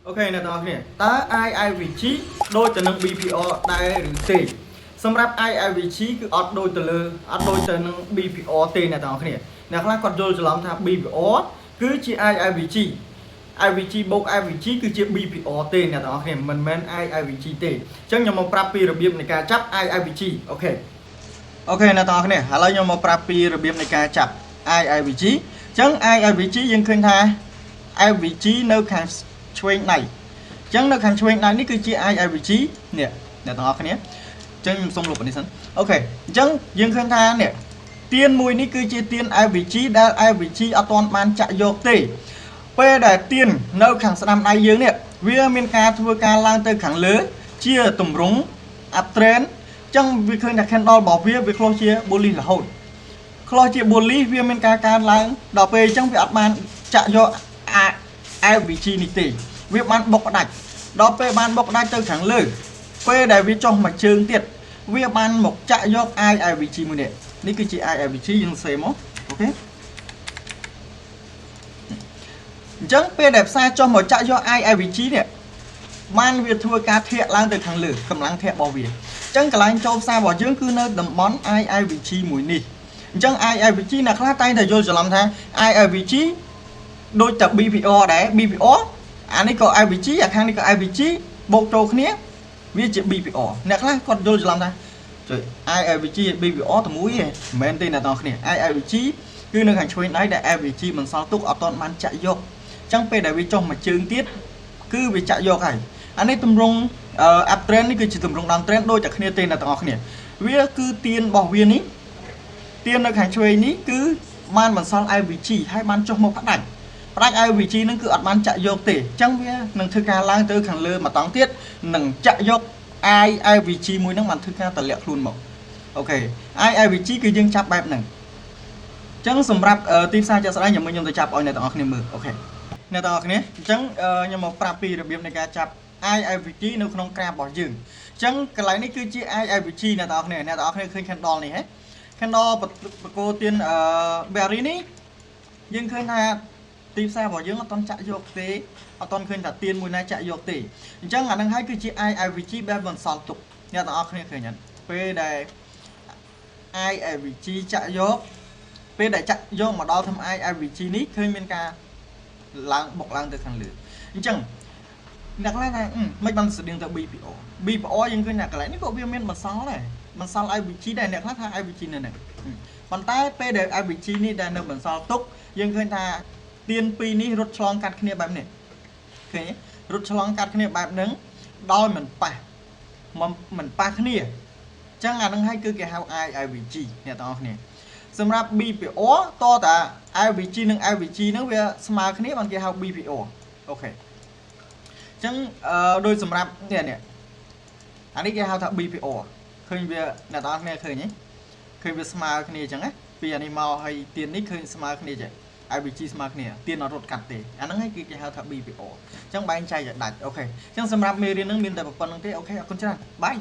Ok អ្នកទាំងអស់គ្នាតើ IIVG ដូចទៅនឹង BPO ដែរឬទេសម្រាប់ IIVG គឺអត់ដូចទៅនឹង BPO ទេអ្នកទាំងអស់គ្នាអ្នកខ្លះគាត់យល់ច្រឡំថា BPO គឺជា IIVG IVG បូក IVG គឺជា BPO ទេអ្នកទាំងអស់គ្នាមិនមែន IIVG ទេអញ្ចឹងខ្ញុំមកប្រាប់ពីរបៀបនៃការចាប់ IIVG អូខេអ្នកទាំងអស់គ្នាឥឡូវខ្ញុំមកប្រាប់ពីរបៀបនៃការចាប់ IIVG អញ្ចឹង IIVG យើងឃើញថា IVG នៅខាងឆ្វេងដៃអញ្ចឹងនៅខាងឆ្វេងដៃនេះគឺជា IIVG នេះអ្នកទាំងអស់គ្នាអញ្ចឹងខ្ញុំសូមលុបនេះសិនអូខេអញ្ចឹងយើងឃើញថានេះទៀនមួយនេះគឺជាទៀន IVG ដែល IVG អត់ទាន់បានចាក់យកទេពេលដែលទៀននៅខាងស្ដាំដៃយើងនេះវាមានការធ្វើការឡើងទៅខាងលើជាទម្រង់ uptrend អញ្ចឹងវាឃើញថា candle របស់វា close ជា bullish រហូត close ជា bullish វាមានការកើនឡើងដល់ពេលអញ្ចឹងវាអត់បានចាក់យក IVG នេះទេវាបានបុកផ្ដាច់ដល់ពេលបានបុកផ្ដាច់ទៅខាងលើពេលដែលវាចុះមកជើងទៀតវាបានមកចាក់យក IIVG មួយនេះគឺជា IIVG យើងសេមកអូខេអញ្ចឹងពេលដែលផ្សារចុះមកចាក់យក IIVG នេះបានវាធ្វើការធាក់ឡើងទៅខាងលើកម្លាំងធាក់របស់វាអញ្ចឹងកន្លែងចូលផ្សាររបស់យើងគឺនៅតំបន់ IIVG មួយនេះអញ្ចឹង IIVG អ្នកខ្លះតែងតែយល់ច្រឡំថា IIVG ដូចតែ BPO ដែរ BPO អានេះក៏ IVG អាខាងនេះក៏ IVG បូកចូលគ្នាវាជា BPO អ្នកខ្លះគាត់យល់ច្រឡំថាចុយ IVG BPO តែមួយទេមិនមែនទេអ្នកនរគ្នា IVG គឺនៅខាងឆ្វេងដៃដែល IVG មិនសល់ទុកអត់ទាន់បានចាក់យកអញ្ចឹងពេលដែលវាចុះមកជើងទៀតគឺវាចាក់យកហើយអានេះទម្រង់ up trend នេះគឺជាទម្រង់ down trend ដូចតែគ្នាទេអ្នកទាំងអស់គ្នាវាគឺទៀនរបស់វានេះទៀននៅខាងឆ្វេងនេះគឺបានបន្សល់ IVG ហើយបានចុះមកផ្ដាច់IVG នឹងគឺអត់បានចាក់យកទេអញ្ចឹងវានឹងធ្វើការឡើងទៅខាងលើមកតង់ទៀតនឹងចាក់យក IIVG មួយនឹងបានធ្វើការតម្លាក់ខ្លួនមកអូខេ IIVG គឺយើងចាប់បែបហ្នឹងអញ្ចឹងសម្រាប់ទីផ្សារជាក់ស្ដែងខ្ញុំទៅចាប់ឲ្យអ្នកទាំងអស់គ្នាមើលអូខេអ្នកទាំងអស់គ្នាអញ្ចឹងខ្ញុំមកប្រាប់ពីរបៀបនៃការចាប់ IIVG នៅក្នុងក្រាបរបស់យើងអញ្ចឹងកន្លែងនេះគឺជា IIVG អ្នកទាំងអស់គ្នាឃើញ candle នេះហ៎ candle បកគោទៀនberry នេះយើងឃើញថាទីផ្សាររបស់យើងអត់ទាន់ចាក់យកទេអត់ទាន់ឃើញថាទៀនមួយណាចាក់យកទេអញ្ចឹងអានឹងហើយគឺជា IIVG ដែលបន្សល់ទុកអ្នកទាំងអស់គ្នាឃើញអត់ពេលដែល IIVG ចាក់យកពេលដែលចាក់យកមកដល់ធ្វើ IIVG នេះឃើញមានការឡើងបុកឡើងទៅខាងលើអញ្ចឹងអ្នកខ្លះថាមិនបានស្តៀងទៅ BPO យើងឃើញថាកន្លែងនេះក៏វាមានបន្សល់ដែរបន្សល់ IVG ដែរអ្នកខ្លះថា IVG នៅហ្នឹងប៉ុន្តែពេលដែល IVG នេះដែលនៅបន្សល់ទុកយើងឃើញថាទៀនពីរនេះរត់ឆ្លងកាត់គ្នាបែបនេះឃើញរត់ឆ្លងកាត់គ្នាបែបហ្នឹងដោយមិនប៉ះគ្នាអញ្ចឹងអាហ្នឹងហើយគឺគេហៅ IIVG អ្នកទាំងអស់គ្នាសម្រាប់ BPO តតា IVG និង IVG ហ្នឹងវាស្មើគ្នាបានគេហៅ BPO អូខេអញ្ចឹងដោយសម្រាប់នេះអានេះគេហៅថា BPO ឃើញវាអ្នកទាំងអស់គ្នាឃើញទេឃើញវាស្មើគ្នាអញ្ចឹងណាពីអានេះមកហើយទៀននេះឃើញស្មើគ្នាចេះ IVG ស្មើគ្នាទៀនអត់រត់កាត់ទេអាហ្នឹងហើយគេហៅថា BPO អញ្ចឹងបែងចែកឲ្យដាច់អូខេអញ្ចឹងសម្រាប់មេរៀនហ្នឹងមានតែប៉ុណ្្នឹងទេអូខេអរគុណច្រើនបាយ